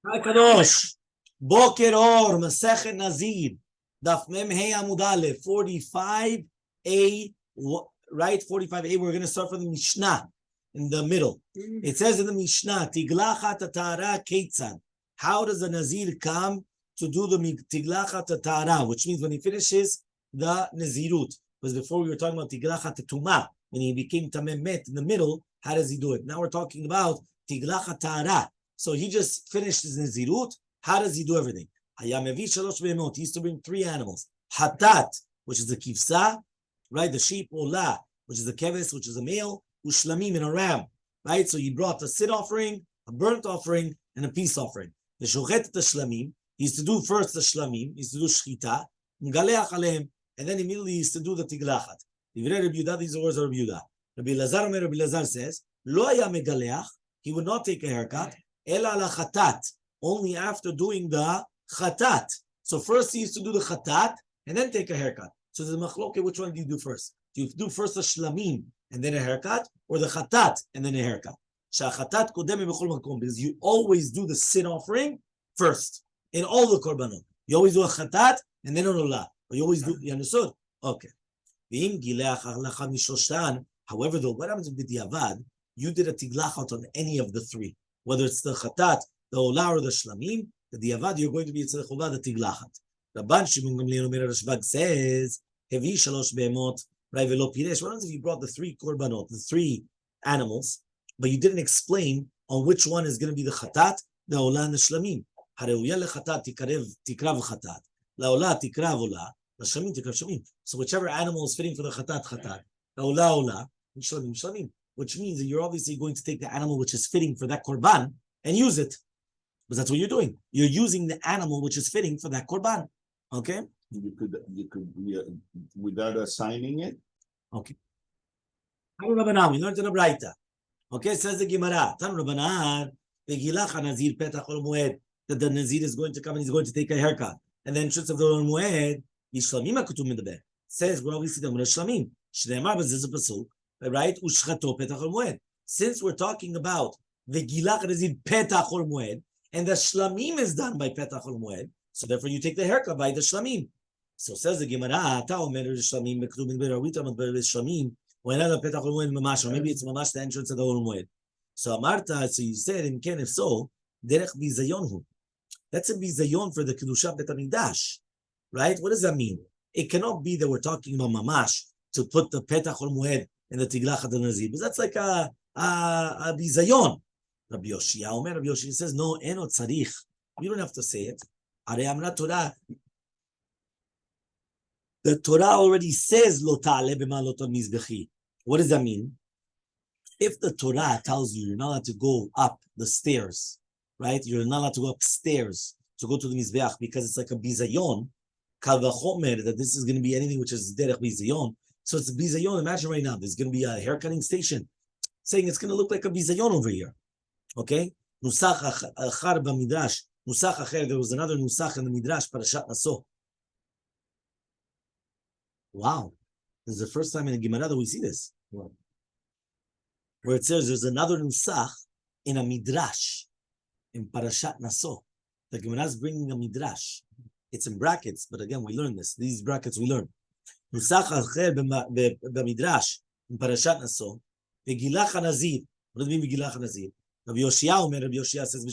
Kadosh. Boker Or, Masechet Nazir Daf Amud Aleph 45a, right? 45a. We're going to start from the Mishnah in the middle. It says in the Mishnah, Tiglachat Tatara Ketzad. How does the Nazir come to do the Tiglachat Tatara, which means when he finishes the Nazirut? Because before we were talking about Tiglachat Tumah, when he became Tameh Met in the middle, how does he do it? Now we're talking about Tiglachat Tatara. So he just finished his Nazirut. How does he do everything? He used to bring 3 animals. Hatat, which is the kivsa, right? The sheep. Olah, which is the keves, which is a male. Ushlamim, and a ram, right? So he brought a sit offering, a burnt offering, and a peace offering. The shochet the shlamim, he used to do first the shlamim, he used to do shchita, and then immediately he used to do the tiglachat. These are the words of Rabbi Yehuda. Rabbi Lazar says, Lo haya megaleach, he would not take a haircut, ela ala chatat, only after doing the chatat. So first he used to do the chatat and then take a haircut. So the machloke, which one do you do first? Do you do first the shlamim and then a haircut, or the chatat and then a haircut? Because you always do the sin offering first in all the korbanot. You always do a chatat and then an olah. You always do. You understood? Okay. However, though, what happens with the avad? You did a tiglachat on any of the 3, whether it's the chatat, the olah, or the shlamim. The avad, you're going to be tzedek olah, the tiglachat. Rabban Shimon Gamliel Omer Rashbag says, "Hevi shalosh be'emot, right? Velo piresh." What happens if you brought the 3 korbanot, the 3 animals, but you didn't explain on which one is going to be the chatat, the olah, and the shlamim? Hareuya lechatat tikrav chatat, la olah tikrav olah, la shlamim tikrav shlamim. So whichever animal is fitting for the chatat, chatat, the olah, and shlamim, shlamim. Which means that you're obviously going to take the animal which is fitting for that korban and use it. Because that's what you're doing. You're using the animal which is fitting for that korban. Okay? You could without assigning it? Okay. We learned in the Braita. Okay, says the Gemara. That the Nazir is going to come and he's going to take a haircut. And then Shutz of the Moed, Yishlamim Akutum in the bed. Says, well, we see them with Shlamim. Shneimar b'zeh pasuk, right? Ushchato petach ol moed. Since we're talking about the Gilach Nazir petach ol moed, and the shlamim is done by petach ol moed, so therefore you take the haircut by the shlamim. So says the Gemara, Ta omer shlamim mektum in ber awita mat ber shlamim, when other petach ol moed mamash, or maybe it's mamash the entrance of the ol moed. So Amarta, so you said, in Ken, if so, derech bizayon hu. That's a bizayon for the kedusha bet hamikdash, right? What does that mean? It cannot be that we're talking about mamash to put the petach ol moed in the tiglachat nazir, because that's like a bizayon. Rabbi Yoshia says, no, eno tzarich. You don't have to say it. Torah. The Torah already says, lo ta'aleh b'ma'alot mizbechi. What does that mean? If the Torah tells you you're not allowed to go up the stairs, right? You're not allowed to go upstairs to go to the mizbeach because it's like a bizayon, kal v'chomer, that this is going to be anything which is derech bizayon. So it's a bizayon. Imagine right now, there's going to be a haircutting station saying it's going to look like a bizayon over here. Okay? Nusach achar b'midrash. Nusach acher, there was another nusach in the midrash, parashat naso. Wow. This is the first time in the Gemara that we see this. Wow. Where it says there's another nusach in a midrash, in parashat naso. The Gemara is bringing a midrash. It's in brackets, but again, we learn this. These brackets we learn. Nusach acher b'midrash, in parashat naso. V'gilach nazir. What does it mean v'gilach nazir? Rabbi Yoshia says,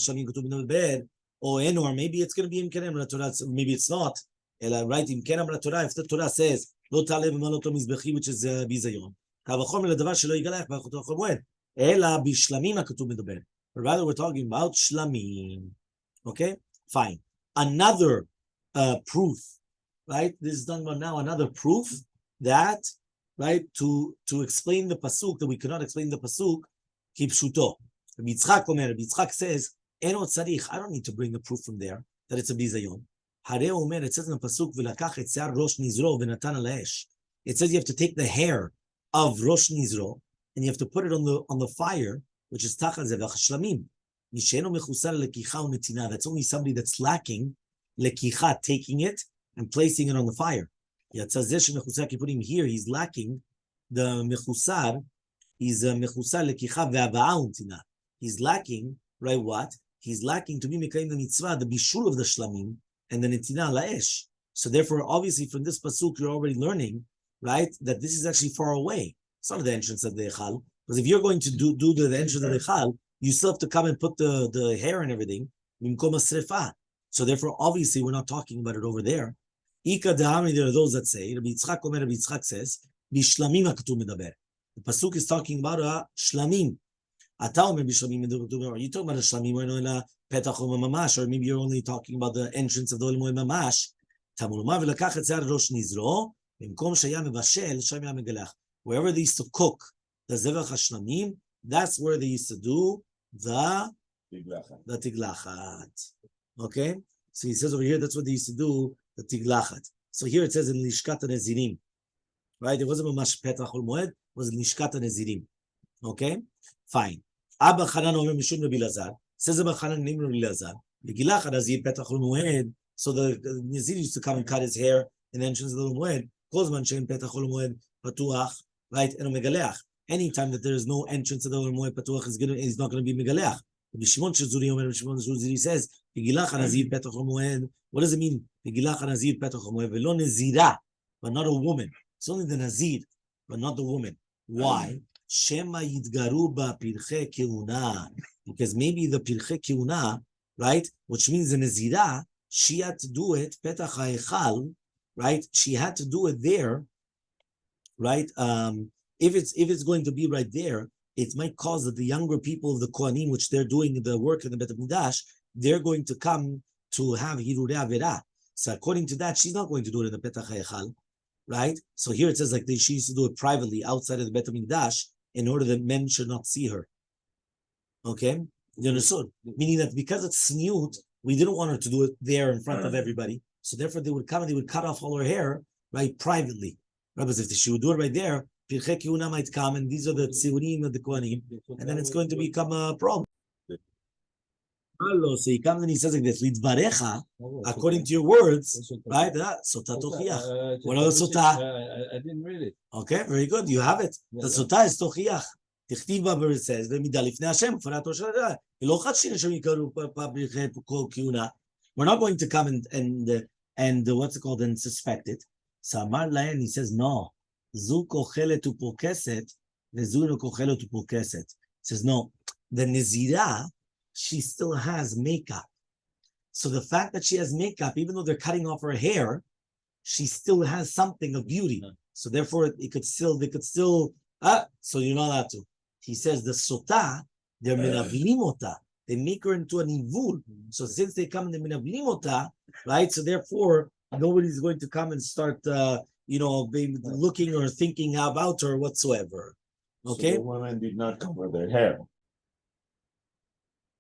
or maybe it's going to be in Kerem Torah, maybe it's not. Right, in Kerem Torah, if the Torah says, Lo ta'aleh b'ma'alot mizbechi, which is bizayon, kavachomer ledavar shelo yigalech b'achot chol moed, ela b'shlamim hakatuv medaber. But rather, we're talking about shlamim. Okay, fine. Another proof, right? This is done about now. Another proof that, right, to explain the pasuk that we cannot explain the pasuk, kipshuto. Rabbi Yitzchak says, Eno tzarich, I don't need to bring a proof from there that it's a bizayon. Harei omer, it says in the pasuk, v'lakach et se'ar rosh nizro v'natan al ha'esh. It says you have to take the hair of rosh nizro and you have to put it on the fire, which is tachal zevach shlamim. Misheno mechusar lekicha u'netina. That's only somebody that's lacking lekicha, taking it and placing it on the fire. Yatzazesh mechusar kipurim, here he's lacking the mechusar. He's mechusar lekicha ve'ava'a u'netina. He's lacking, right, what? he's lacking to be Mekayim the mitzvah, the bishul of the shlamim, and the netina la'esh. So therefore, obviously, from this pasuk, you're already learning, right, that this is actually far away. It's not the entrance of the Hechal. Because if you're going to do the entrance of the Hechal, you still have to come and put the hair and everything. So therefore, obviously, we're not talking about it over there. Ika da'amri, there are those that say, Rabbi Yitzchak says, Bishlamim ha'ketuv medaber. The pasuk is talking about a shlamim. Ata omer bishlamim medaber. Are you talking about a shlamim or no petach mamash? Or maybe you're only talking about the entrance of the olim mamash. Tamuluma v'lakach et se'ar rosh nizro. B'mkom shaya mevashel, shaya megalach. Wherever they used to cook the zevach hashlamim, that's where they used to do the tiglachat. Okay? So he says over here, that's what they used to do, the tiglachat. So here it says in Lishkat HaNezirim. Right? It wasn't Mamash Petach Ol Moed, it was Lishkat HaNezirim. Okay? Fine. Abba Chanan Omer Mishum Rabbi Lazar. Says Abba Chanan named Rabbi Lazar. Gilachad Nazir Petach Ol Moed. So the Nazir used to come and cut his hair in the entrance of the Moed. Kozman Shem Petach Ol Moed Patuach. Right? And Megaleach. Anytime that there is no entrance of the Moed Patuach, he's not going to be Megaleach. Rabbi Shimon Shazuri Omer, Rabbi Shimon Shazuri says, Gilachad Nazir Petach Ol Moed. What does it mean? Gilachad Nazir Petach Ol Moed. Velo Nezira, but not a woman. It's only the Nazir, but not the woman. Why? Shema yidgaru ba pirche keuna. Because maybe the pirche keuna, right, which means the Nazira, she had to do it, petach ha'echal, right? She had to do it there, right? If it's going to be right there, it might cause that the younger people of the Kohanim, which they're doing the work in the Bet HaMikdash, they're going to come to have hirurei avera. So according to that, she's not going to do it in the petach ha'echal. Right? So here it says like she used to do it privately outside of the Bet HaMikdash in order that men should not see her. Okay? You understood? Meaning that because it's sniut, we didn't want her to do it there in front of everybody. So therefore they would come and they would cut off all her hair, right, privately. Right? Because if she would do it right there, Pirchei Kiuna might come and these are the tziurim of the Kohanim, and then it's going to become a problem. So he comes and he says like this, according to your words, right? Sota tochiach. What else sota? I didn't read it. Okay, very good. You have it. The sota is tochiach. תכתיב בה where it says, ומידה לפני השם, כפרתו של אדם. ולא חדשים השם יקראו פרחי כל כהונה. We're not going to come and what's it called, and suspect it. So אמר להם, he says, no. זו כוחלת ופורקסת, וזו לא כוחלת ופורקסת. He says, no. The נזירה, she still has makeup. So the fact that she has makeup, even though they're cutting off her hair, she still has something of beauty. So therefore, they could still, so you're not allowed to. He says the sota, they're minavlim ota. They make her into an ivul. So since they come in the minavlim ota, right? So therefore, nobody's going to come and start, looking or thinking about her whatsoever. Okay? So the women did not cover their hair.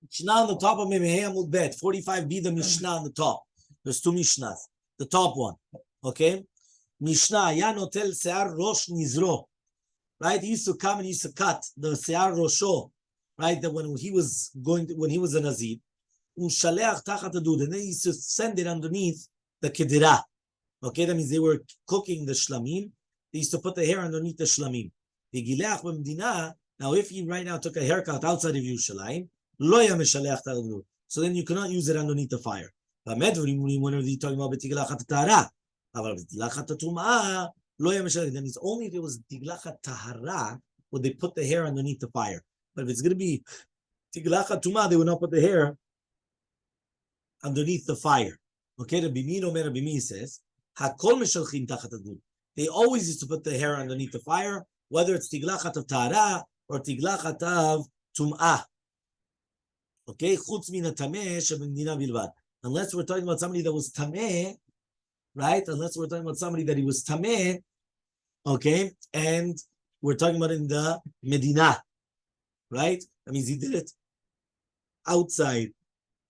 Mishnah on the top of Memehei Amud Bet, 45b, the Mishnah on the top. There's two Mishnahs. The top one. Okay? Mishnah, Ya notel se'ar rosh nizro. Right? He used to come and he used to cut the se'ar rosho. Right? That when he was a Nazir. U'shaleach tachat adud. And then he used to send it underneath the kedira. Okay? That means they were cooking the shlamim. They used to put the hair underneath the shlamim. V'gileach b'mdina. Now if he right now took a haircut outside of Yerushalayim, so then you cannot use it underneath the fire. Whenever you're talking about tiglachat tahara, then it's only if it was tiglachat tahara would they put the hair underneath the fire. But if it's going to be tiglachat tumah, they would not put the hair underneath the fire. Okay, the Bimi Omer Bimi says, Hakol meshalchim tachat adud. They always used to put the hair underneath the fire, whether it's tiglachat of tahara or tiglachat of tumah. Okay, chutz min hatameh shebemdina bilvad. Unless we're talking about somebody that was tameh, right? Unless we're talking about somebody that he was tameh, okay, and we're talking about in the Medina, right? That means he did it outside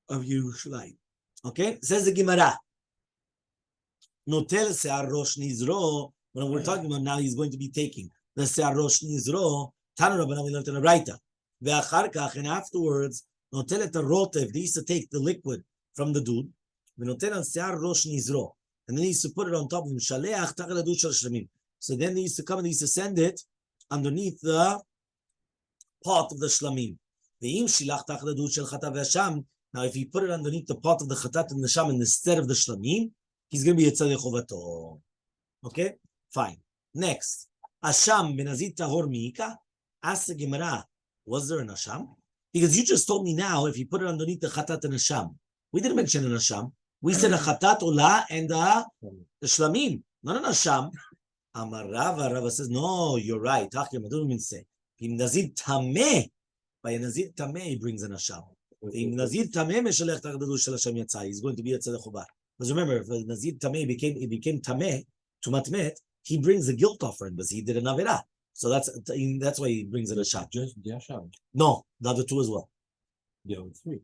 of Yerushalayim. Okay, says the Gemara. Notel se'ar rosh nizro. When we're talking about now, he's going to be taking the se'ar rosh nizro. Tanu Rabbanan, we learned in the Braita. Ve'achar kach, and afterwards. Notel et rotev, they used to take the liquid from the dude, v'notel al se'ar rosh nizro, and then he used to put it on top of him. Shaleach tachal adud shel shlamim. So then they used to come and they used to send it underneath the pot of the shlamim. Ve'im shilach tachal adud shel chatav v'asham, Now, if he put it underneath the pot of the chatat and the nesham instead of the shlamim, he's going to be Yetzadeh Chovato. Okay? Fine. Next. Asham benazir tahor miika. Ask the Gemara, was there an asham? Because you just told me now, if you put it underneath the chatat and asham. We didn't mention an asham. We said a chatat ola and the shlamim. Not an asham. Amar Rava. Rava says, no, you're right. Hakim, I don't even say. Im nazir tameh. By a nazir tameh, he brings an asham. Im nazir tameh meshalech tachdadush shel Hashem yatzai. He's going to be Yetzadeh Chova. Because remember, if nazir tameh became tameh, tumatmet, he brings a guilt offering, but he did an avirah. So that's why he brings it a sham. Just the asham. No, the other two as well. The other three.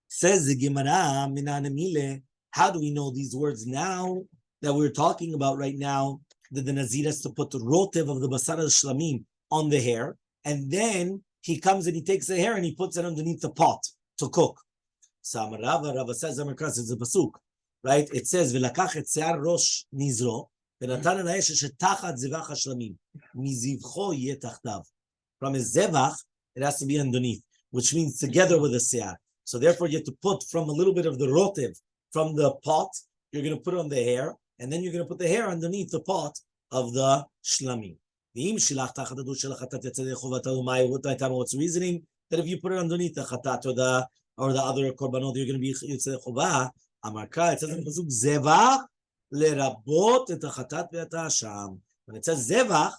Says the Gemara, Minanamile, how do we know these words now that we're talking about right now? That the Nazir has to put the rotev of the basar al-shlamim on the hair, and then he comes and he takes the hair and he puts it underneath the pot to cook. So Rava says, it's a pasuk, right? It says, "V'lakach et se'ar rosh nizro, v'natan ha'esh shetachat zevach hashlamim, mizivcho yeh tachtav." From his zevach, it has to be underneath, which means together with the se'ar. So therefore, you have to put from a little bit of the rotev from the pot. You're going to put it on the hair, and then you're going to put the hair underneath the pot of the shlamim. What's the reasoning? That if you put it underneath the chatat or the other korbanot, you're going to be Yetzadeh Chova. Amarka, it says in the pasuk zevach lerabot et chatat ve'et hasham. When it says zevach,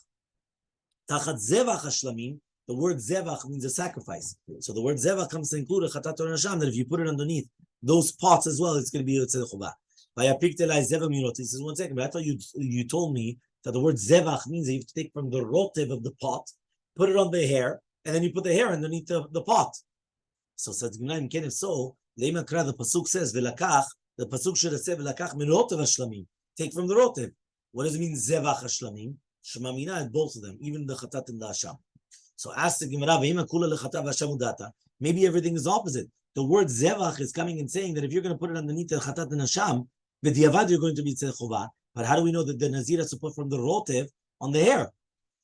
tachat zevach hashlamim, the word zevach means a sacrifice. So the word zevach comes to include a chatat or hasham. That if you put it underneath those pots as well, it's going to be Yetzadeh Chova. He says, 1 second, but I thought you told me that the word zevach means that you have to take from the rotev of the pot, put it on the hair, and then you put the hair underneath the pot. So says Gimnaim, if so, the pasuk says velakach. The pasuk should have said velakach min rotev hashlamim. Take from the rotev. What does it mean zevach hashlamim? Shemamina is both of them, even the chatat and the hasham. So ask the Gemara, ve'ima kula lechatat v'hasham udata. Maybe everything is opposite. The word zevach is coming and saying that if you're going to put it underneath the chatat and hasham, with diavad you're going to be tzedek chova. But how do we know that the nazir has to put from the rotev on the hair?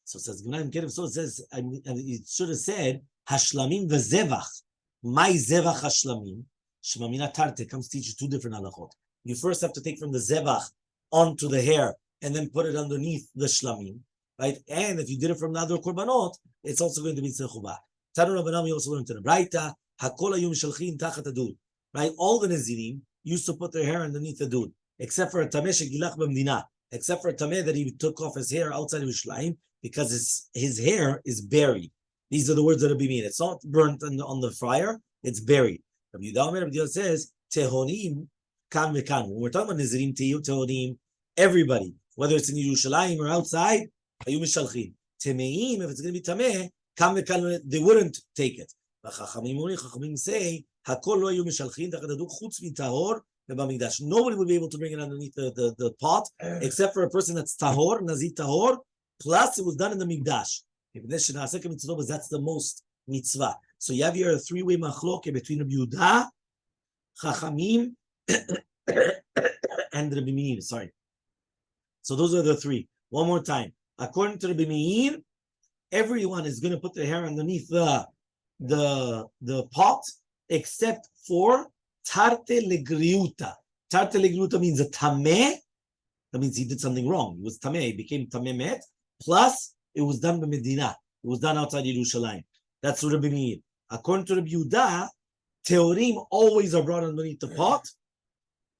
So it says Gimnaim, so it says it should have said hashlamim v'zevach. My zevach hashlamim, shemamina tarte, comes to teach you two different halachot. You first have to take from the zevach onto the hair and then put it underneath the shlamim, right? And if you did it from the other korbanot, it's also going to be tzedek chova. Tanu Rabbanan, we also learned in the Braita, hakol hayom shalchin tachat adud, right? All the nazirim used to put their hair underneath the dud, except for a tameh shegilach b'mdina, except for a tameh that he took off his hair outside of Yerushalayim because his hair is buried. These are the words that Rabbi mean. It's not burnt on the fire; it's buried. Rabbi Yehuda says tehonim kan v'kan. When we're talking about nazirim tehonim, everybody, whether it's in Yerushalayim or outside, hayu mishalchin. Temeim, if it's going to be tameh, kan v'kan, they wouldn't take it. But Chachamim say hakol lo hayu mishalchin tachadaduk chutz mitahor. Nobody would be able to bring it underneath the pot except for a person that's tahor, nazir tahor, plus it was done in the mikdash. That's the most mitzvah. So you have here a three-way machloke between Rabbi Yehuda, Chachamim, and Rabbi Meir. Sorry. So those are the three. One more time. According to Rabbi Meir, everyone is going to put their hair underneath the pot except for Tarte legriuta. Tarte legriuta means a tameh. That means he did something wrong. He was tameh. He became tameh met. Plus, it was done by Medina. It was done outside Yerushalayim. That's Rabbi Meir. According to Rabbi Yehuda, teorim always are brought underneath the pot,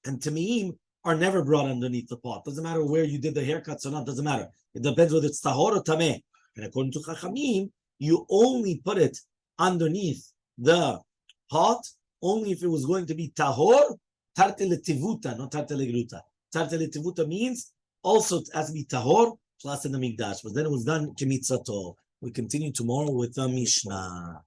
and tameim are never brought underneath the pot. Doesn't matter where you did the haircuts or not. Doesn't matter. It depends whether it's tahor or tameh. And according to Chachamim, you only put it underneath the pot only if it was going to be tahor, tarte letivuta, not tarte legruta. Tarte letivuta means also it has to be tahor plus in the mikdash. But then it was done kemitzato. We continue tomorrow with the Mishnah.